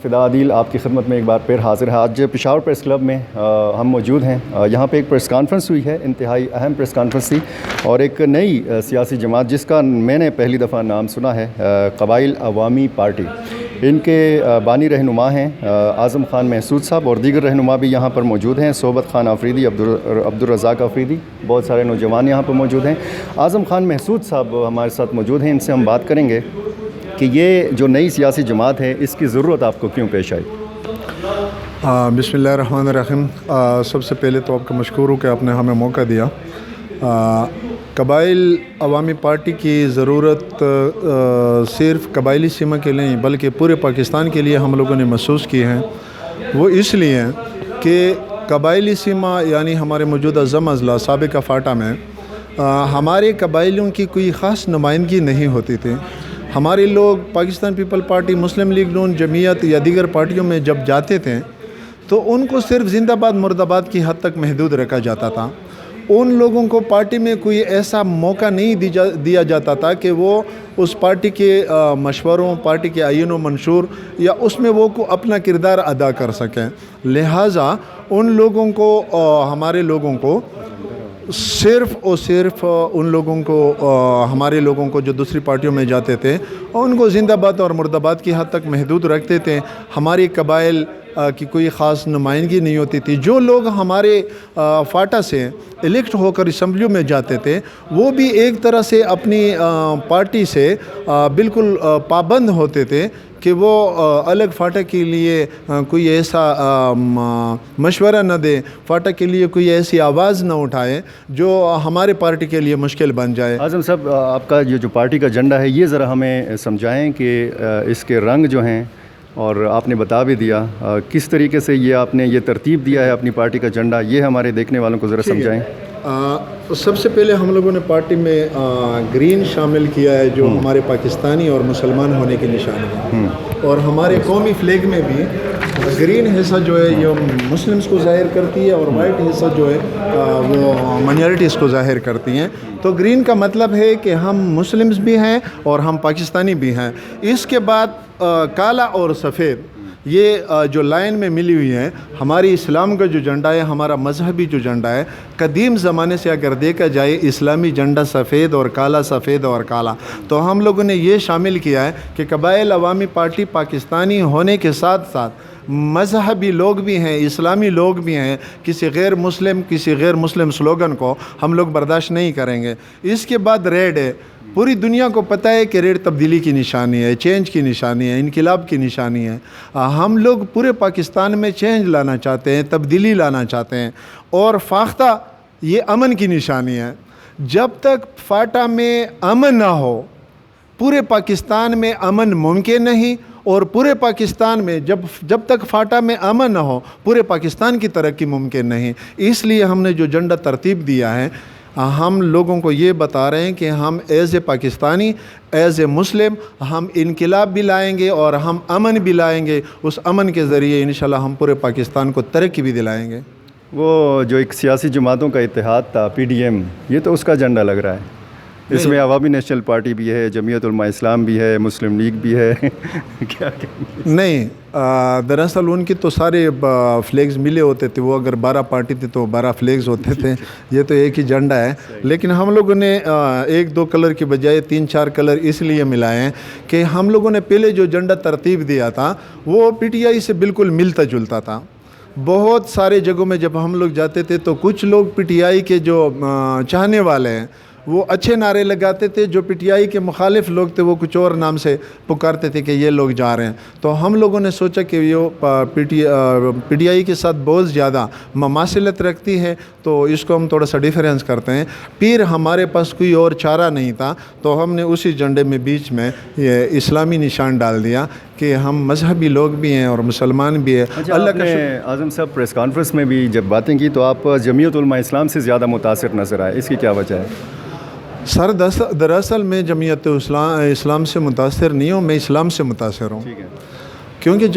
فدا عادل آپ کی خدمت میں ایک بار پھر حاضر ہے۔ آج پشاور پریس کلب میں ہم موجود ہیں۔ یہاں پہ ایک پریس کانفرنس ہوئی ہے، انتہائی اہم پریس کانفرنس تھی، اور ایک نئی سیاسی جماعت جس کا میں نے پہلی دفعہ نام سنا ہے، قبائل عوامی پارٹی۔ ان کے بانی رہنما ہیں اعظم خان محسود صاحب، اور دیگر رہنما بھی یہاں پر موجود ہیں، صحبت خان آفریدی، عبدالرزاق آفریدی، بہت سارے نوجوان یہاں پر موجود ہیں۔ اعظم خان محسود صاحب ہمارے ساتھ موجود ہیں، ان سے ہم بات کریں گے کہ یہ جو نئی سیاسی جماعت ہے اس کی ضرورت آپ کو کیوں پیش آئی؟ بسم اللہ الرحمن الرحیم۔ سب سے پہلے تو آپ کا مشکور ہوں کہ آپ نے ہمیں موقع دیا۔ قبائل عوامی پارٹی کی ضرورت صرف قبائلی سیما کے لیے نہیں بلکہ پورے پاکستان کے لیے ہم لوگوں نے محسوس کی ہے۔ وہ اس لیے کہ قبائلی سیما یعنی ہمارے موجودہ ضم اضلاع سابقہ فاٹا میں ہمارے قبائلیوں کی کوئی خاص نمائندگی نہیں ہوتی تھی۔ ہمارے لوگ پاکستان پیپل پارٹی، مسلم لیگ نون، جمعیت یا دیگر پارٹیوں میں جب جاتے تھے تو ان کو صرف زندہ باد مرد آباد کی حد تک محدود رکھا جاتا تھا۔ ان لوگوں کو پارٹی میں کوئی ایسا موقع نہیں دیا جاتا تھا کہ وہ اس پارٹی کے مشوروں، پارٹی کے عین و منشور یا اس میں وہ کو اپنا کردار ادا کر سکیں۔ لہٰذا ان لوگوں کو، ہمارے لوگوں کو صرف اور صرف ان لوگوں کو، ہمارے لوگوں کو جو دوسری پارٹیوں میں جاتے تھے ان کو زندہ باد اور مرد آباد کی حد تک محدود رکھتے تھے۔ ہماری قبائل کی کوئی خاص نمائندگی نہیں ہوتی تھی۔ جو لوگ ہمارے فاٹا سے الیکٹ ہو کر اسمبلیوں میں جاتے تھے وہ بھی ایک طرح سے اپنی پارٹی سے بالکل پابند ہوتے تھے کہ وہ الگ فاٹا کے لیے کوئی ایسا مشورہ نہ دے، فاٹا کے لیے کوئی ایسی آواز نہ اٹھائے جو ہمارے پارٹی کے لیے مشکل بن جائے۔ اعظم صاحب، آپ کا یہ جو پارٹی کا جھنڈا ہے یہ ذرا ہمیں سمجھائیں کہ اس کے رنگ جو ہیں، اور آپ نے بتا بھی دیا کس طریقے سے یہ آپ نے یہ ترتیب دیا ہے اپنی پارٹی کا جھنڈا، یہ ہمارے دیکھنے والوں کو ذرا سمجھائیں۔ سب سے پہلے ہم لوگوں نے پارٹی میں گرین شامل کیا ہے جو ہمارے پاکستانی اور مسلمان ہونے کی نشانی ہے، اور ہمارے قومی فلیگ میں بھی گرین حصہ جو ہے یہ مسلمز کو ظاہر کرتی ہے اور وائٹ حصہ جو ہے وہ مائنارٹیز کو ظاہر کرتی ہیں۔ تو گرین کا مطلب ہے کہ ہم مسلمز بھی ہیں اور ہم پاکستانی بھی ہیں۔ اس کے بعد کالا اور سفید یہ جو لائن میں ملی ہوئی ہے، ہماری اسلام کا جو جھنڈا ہے، ہمارا مذہبی جو جھنڈا ہے، قدیم زمانے سے اگر دیکھا جائے اسلامی جھنڈا سفید اور کالا، سفید اور کالا، تو ہم لوگوں نے یہ شامل کیا ہے کہ قبائل عوامی پارٹی پاکستانی ہونے کے ساتھ ساتھ مذہبی لوگ بھی ہیں، اسلامی لوگ بھی ہیں۔ کسی غیر مسلم سلوگن کو ہم لوگ برداشت نہیں کریں گے۔ اس کے بعد ریڈ ہے۔ پوری دنیا کو پتہ ہے کہ ریڈ تبدیلی کی نشانی ہے، چینج کی نشانی ہے، انقلاب کی نشانی ہے۔ ہم لوگ پورے پاکستان میں چینج لانا چاہتے ہیں، تبدیلی لانا چاہتے ہیں، اور فاختہ یہ امن کی نشانی ہے۔ جب تک فاٹا میں امن نہ ہو پورے پاکستان میں امن ممکن نہیں، اور پورے پاکستان میں جب تک فاٹا میں امن نہ ہو پورے پاکستان کی ترقی ممکن نہیں۔ اس لیے ہم نے جو جھنڈا ترتیب دیا ہے، ہم لوگوں کو یہ بتا رہے ہیں کہ ہم as a Pakistani, as a Muslim, ہم انقلاب بھی لائیں گے اور ہم امن بھی لائیں گے۔ اس امن کے ذریعے انشاءاللہ ہم پورے پاکستان کو ترقی بھی دلائیں گے۔ وہ جو ایک سیاسی جماعتوں کا اتحاد تھا PDM، یہ تو اس کا جھنڈا لگ رہا ہے۔ اس میں عوامی نیشنل پارٹی بھی ہے، جمعیت علماء اسلام بھی ہے، مسلم لیگ بھی ہے، کیا نہیں، دراصل ان کی تو سارے فلیگز ملے ہوتے تھے۔ وہ اگر 12 پارٹی تھی تو 12 فلیگز ہوتے تھے۔ یہ تو ایک ہی جھنڈا ہے، لیکن ہم لوگوں نے 1-2 کلر کی بجائے 3-4 کلر اس لیے ملائے ہیں کہ ہم لوگوں نے پہلے جو جھنڈا ترتیب دیا تھا وہ PTI سے بالکل ملتا جلتا تھا۔ بہت سارے جگہوں میں جب ہم لوگ جاتے تھے تو کچھ لوگ PTI کے جو چاہنے والے ہیں وہ اچھے نعرے لگاتے تھے، جو PTI کے مخالف لوگ تھے وہ کچھ اور نام سے پکارتے تھے کہ یہ لوگ جا رہے ہیں۔ تو ہم لوگوں نے سوچا کہ یہ PTI کے ساتھ بہت زیادہ مماثلت رکھتی ہے، تو اس کو ہم تھوڑا سا ڈیفرنس کرتے ہیں۔ پھر ہمارے پاس کوئی اور چارہ نہیں تھا تو ہم نے اسی جھنڈے میں بیچ میں یہ اسلامی نشان ڈال دیا کہ ہم مذہبی لوگ بھی ہیں اور مسلمان بھی ہیں۔ اللہ کا شکر۔ اعظم صاحب، پریس کانفرنس میں بھی جب باتیں کی تو آپ جمعیت علماء اسلام سے زیادہ متاثر نظر آئے، اس کی کیا وجہ ہے؟ سر دراصل میں جمعیت اسلام سے متاثر نہیں ہوں، میں اسلام سے متاثر ہوں، کیونکہ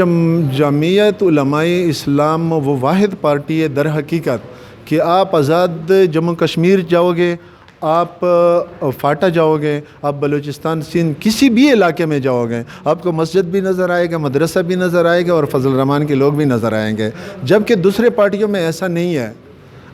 جمعیت علماء اسلام وہ واحد پارٹی ہے در حقیقت کہ آپ آزاد جموں کشمیر جاؤ گے، آپ فاٹا جاؤ گے، آپ بلوچستان سندھ کسی بھی علاقے میں جاؤ گے، آپ کو مسجد بھی نظر آئے گا، مدرسہ بھی نظر آئے گا اور فضل الرحمان کے لوگ بھی نظر آئیں گے، جبکہ دوسرے پارٹیوں میں ایسا نہیں ہے۔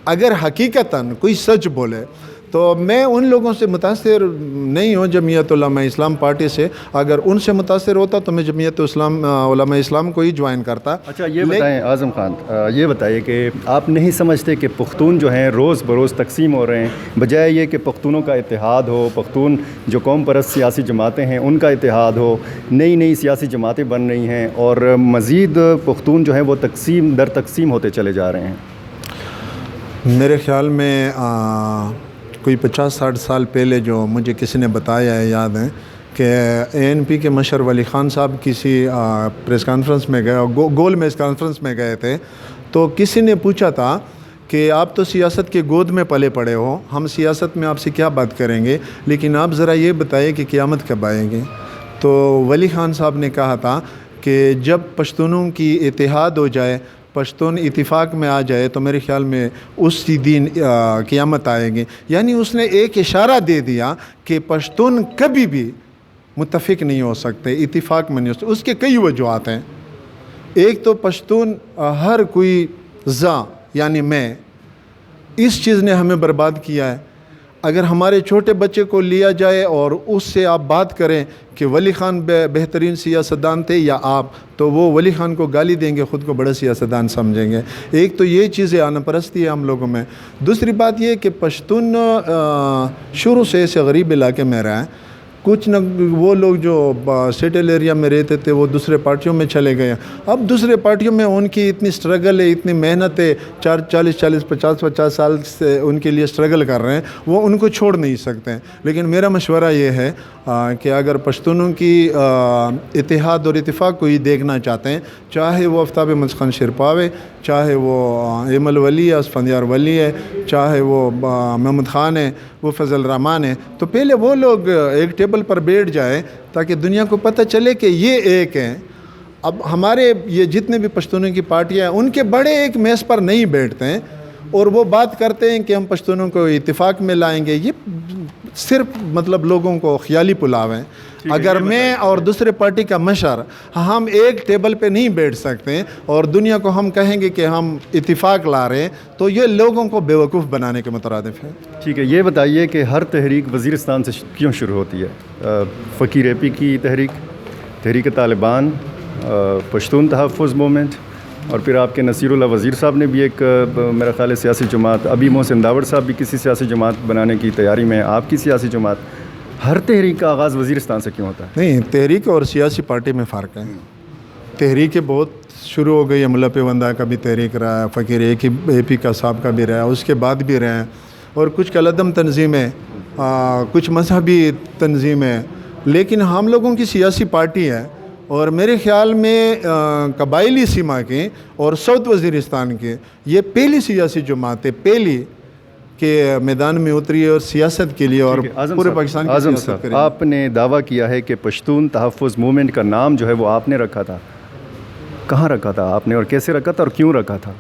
اگر حقیقتاً کوئی سچ بولے تو میں ان لوگوں سے متاثر نہیں ہوں جمعیت علماء اسلام پارٹی سے، اگر ان سے متاثر ہوتا تو میں جمعیت علماء اسلام کو ہی جوائن کرتا۔ اچھا یہ بتائیں اعظم خان، یہ بتائیے کہ آپ نہیں سمجھتے کہ پختون جو ہیں روز بروز تقسیم ہو رہے ہیں، بجائے یہ کہ پختونوں کا اتحاد ہو، پختون جو قوم پرست سیاسی جماعتیں ہیں ان کا اتحاد ہو، نئی نئی سیاسی جماعتیں بن رہی ہیں اور مزید پختون جو ہیں وہ تقسیم در تقسیم ہوتے چلے جا رہے ہیں؟ میرے خیال میں کوئی 50-60 سال پہلے جو مجھے کسی نے بتایا ہے، یاد ہے کہ ANP کے مشر ولی خان صاحب کسی پریس کانفرنس میں گئے، گول میز کانفرنس میں گئے تھے، تو کسی نے پوچھا تھا کہ آپ تو سیاست کے گود میں پلے پڑے ہو، ہم سیاست میں آپ سے کیا بات کریں گے، لیکن آپ ذرا یہ بتائیں کہ قیامت کب آئے گی۔ تو ولی خان صاحب نے کہا تھا کہ جب پشتونوں کی اتحاد ہو جائے، پشتون اتفاق میں آ جائے تو میرے خیال میں اسی دن قیامت آئے گی۔ یعنی اس نے ایک اشارہ دے دیا کہ پشتون کبھی بھی متفق نہیں ہو سکتے، اتفاق میں نہیں ہو سکتے۔ اس کے کئی وجوہات ہیں۔ ایک تو پشتون ہر کوئی یعنی میں، اس چیز نے ہمیں برباد کیا ہے۔ اگر ہمارے چھوٹے بچے کو لیا جائے اور اس سے آپ بات کریں کہ ولی خان بہترین سیاستدان تھے یا آپ، تو وہ ولی خان کو گالی دیں گے، خود کو بڑا سیاستدان سمجھیں گے۔ ایک تو یہ چیزیں آنا پرستی ہے ہم لوگوں میں۔ دوسری بات یہ کہ پشتون شروع سے ایسے غریب علاقے میں رہا ہے، کچھ نہ وہ لوگ جو سیٹل ایریا میں رہتے تھے وہ دوسرے پارٹیوں میں چلے گئے، اب دوسرے پارٹیوں میں ان کی اتنی سٹرگل ہے، اتنی محنت ہے، 50 سال سے ان کے لیے سٹرگل کر رہے ہیں، وہ ان کو چھوڑ نہیں سکتے۔ لیکن میرا مشورہ یہ ہے کہ اگر پشتونوں کی اتحاد اور اتفاق کو ہی دیکھنا چاہتے ہیں، چاہے وہ آفتاب مسخن شرپاوے، چاہے وہ ایمل ولی ہے، اسفندیار ولی ہے، چاہے وہ محمد خان ہے، وہ فضل الرحمان ہے، تو پہلے وہ لوگ ایک ٹیبل پر بیٹھ جائے تاکہ دنیا کو پتہ چلے کہ یہ ایک ہیں۔ اب ہمارے یہ جتنے بھی پشتونوں کی پارٹیاں ہیں ان کے بڑے ایک میز پر نہیں بیٹھتے ہیں اور وہ بات کرتے ہیں کہ ہم پشتونوں کو اتفاق میں لائیں گے، یہ صرف مطلب لوگوں کو خیالی پلاو ہیں۔ اگر میں اور دوسرے پارٹی کا مشر ہم ایک ٹیبل پہ نہیں بیٹھ سکتے اور دنیا کو ہم کہیں گے کہ ہم اتفاق لا رہے ہیں تو یہ لوگوں کو بیوقوف بنانے کے مترادف ہے۔ ٹھیک ہے، یہ بتائیے کہ ہر تحریک وزیرستان سے کیوں شروع ہوتی ہے؟ فقیر اے پی کی تحریک طالبان، پشتون تحفظ موومنٹ، اور پھر آپ کے نصیر اللہ وزیر صاحب نے بھی ایک میرا خیال ہے سیاسی جماعت، ابھی محسن داوڑ صاحب بھی کسی سیاسی جماعت بنانے کی تیاری میں، آپ کی سیاسی جماعت۔ ہر تحریک کا آغاز وزیرستان سے کیوں ہوتا ہے؟ نہیں، تحریک اور سیاسی پارٹی میں فرق ہے۔ تحریکیں بہت شروع ہو گئی ہے، ملا پیوندہ کا بھی تحریک رہا ہے، فقیر اے پی کا صاحب کا بھی رہا ہے، اس کے بعد بھی رہے ہیں، اور کچھ کالعدم تنظیمیں، کچھ مذہبی تنظیمیں، لیکن ہم لوگوں کی سیاسی پارٹی ہے، اور میرے خیال میں قبائلی سیما کے اور ساؤتھ وزیرستان کے یہ پہلی سیاسی جماعت ہے، پہلی کہ میدان میں اتری ہے اور سیاست کے لیے اور پورے پاکستان کی سیاست کرے۔ آپ نے دعویٰ کیا ہے کہ پشتون تحفظ موومنٹ کا نام جو ہے وہ آپ نے رکھا تھا، کہاں رکھا تھا آپ نے اور کیسے رکھا تھا اور کیوں رکھا تھا؟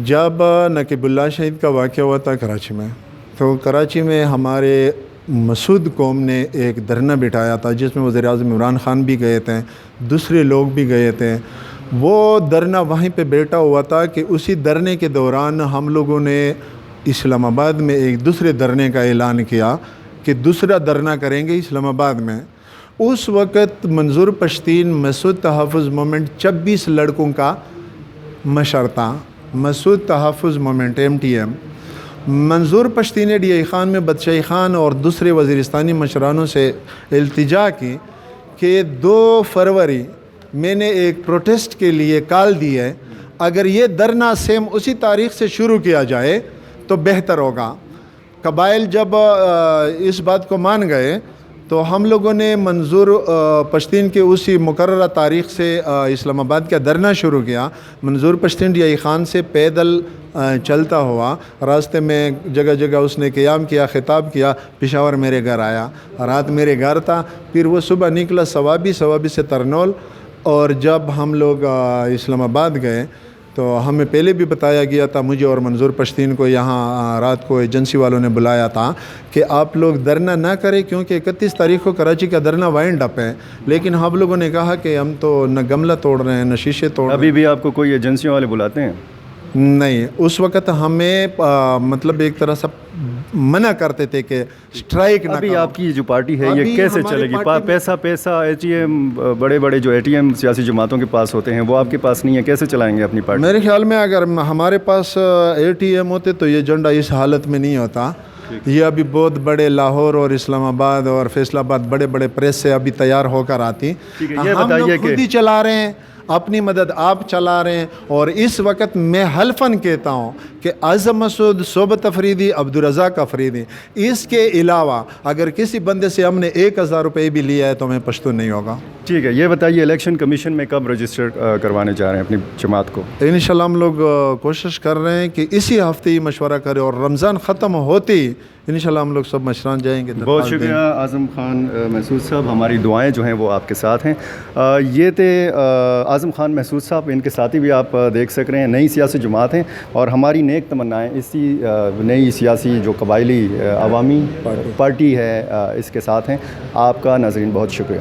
جب نقیب اللہ شہید کا واقعہ ہوا تھا کراچی میں، تو کراچی میں ہمارے مسعود قوم نے ایک دھرنا بٹھایا تھا جس میں وزیر اعظم عمران خان بھی گئے تھے، دوسرے لوگ بھی گئے تھے۔ وہ دھرنا وہیں پہ بیٹھا ہوا تھا کہ اسی دھرنے کے دوران ہم لوگوں نے اسلام آباد میں ایک دوسرے دھرنے کا اعلان کیا کہ دوسرا دھرنا کریں گے اسلام آباد میں۔ اس وقت منظور پشتین مسعود تحفظ موومنٹ 26 لڑکوں کا مشر تھا، مسعود تحفظ موومنٹ MTM۔ منظور پشتین نے DI خان میں بدشاہی خان اور دوسرے وزیرستانی مشرانوں سے التجا کی کہ 2 فروری میں نے ایک پروٹیسٹ کے لیے کال دی ہے، اگر یہ دھرنا سیم اسی تاریخ سے شروع کیا جائے تو بہتر ہوگا۔ قبائل جب اس بات کو مان گئے تو ہم لوگوں نے منظور پشتین کے اسی مقررہ تاریخ سے اسلام آباد کا دھرنا شروع کیا۔ منظور پشتین DI خان سے پیدل چلتا ہوا راستے میں جگہ جگہ اس نے قیام کیا، خطاب کیا، پشاور میرے گھر آیا، رات میرے گھر تھا، پھر وہ صبح نکلا ثوابی سے ترنول، اور جب ہم لوگ اسلام آباد گئے تو ہمیں پہلے بھی بتایا گیا تھا، مجھے اور منظور پشتین کو یہاں رات کو ایجنسی والوں نے بلایا تھا کہ آپ لوگ دھرنا نہ کریں، کیونکہ 31 تاریخ کو کراچی کا دھرنا وائنڈ اپ ہے، لیکن ہم لوگوں نے کہا کہ ہم تو نہ گملہ توڑ رہے ہیں نہ شیشے توڑ رہے ہیں۔ ابھی بھی آپ کو کوئی ایجنسیوں والے بلاتے ہیں؟ نہیں، اس وقت ہمیں مطلب ایک طرح سے منع کرتے تھے کہ اسٹرائک نہ کرو۔ ابھی آپ کی جو پارٹی ہے یہ ابھی کیسے ہماری چلے گی؟ پارٹی میں پیسہ اے ٹی ایم، بڑے بڑے جو اے ٹی ایم سیاسی جماعتوں کے پاس ہوتے ہیں وہ آپ کے پاس نہیں ہے، کیسے چلائیں گے اپنی پارٹی؟ میرے خیال میں اگر ہمارے پاس اے ٹی ایم ہوتے تو یہ جھنڈا اس حالت میں نہیں ہوتا۔ یہ ابھی بہت بڑے لاہور اور اسلام آباد اور فیصل آباد بڑے بڑے پریس سے ابھی تیار ہو کر آتی۔ یہ ہم بتائیے لوگ خود ہی چلا رہے ہیں، اپنی مدد آپ چلا رہے ہیں، اور اس وقت میں حلفاً کہتا ہوں کہ اعظم مسعود، صوبت افریدی، عبدالرزاق افریدی، اس کے علاوہ اگر کسی بندے سے ہم نے 1000 روپے بھی لیا ہے تو میں پشتون نہیں ہوگا۔ ٹھیک ہے، یہ بتائیے الیکشن کمیشن میں کب رجسٹر کروانے جا رہے ہیں اپنی جماعت کو؟ انشاءاللہ ہم لوگ کوشش کر رہے ہیں کہ اسی ہفتے ہی مشورہ کریں، اور رمضان ختم ہوتے ہی انشاءاللہ ہم لوگ سب مشران جائیں گے۔ بہت شکریہ اعظم خان محسود صاحب، ہماری دعائیں جو ہیں وہ آپ کے ساتھ ہیں۔ یہ تھے اعظم خان محسود صاحب، ان کے ساتھی بھی آپ دیکھ سک رہے ہیں، نئی سیاسی جماعت ہیں اور ہماری نیک تمنائیں اسی نئی سیاسی جو قبائلی عوامی پارٹی ہے اس کے ساتھ ہیں۔ آپ کا ناظرین بہت شکریہ۔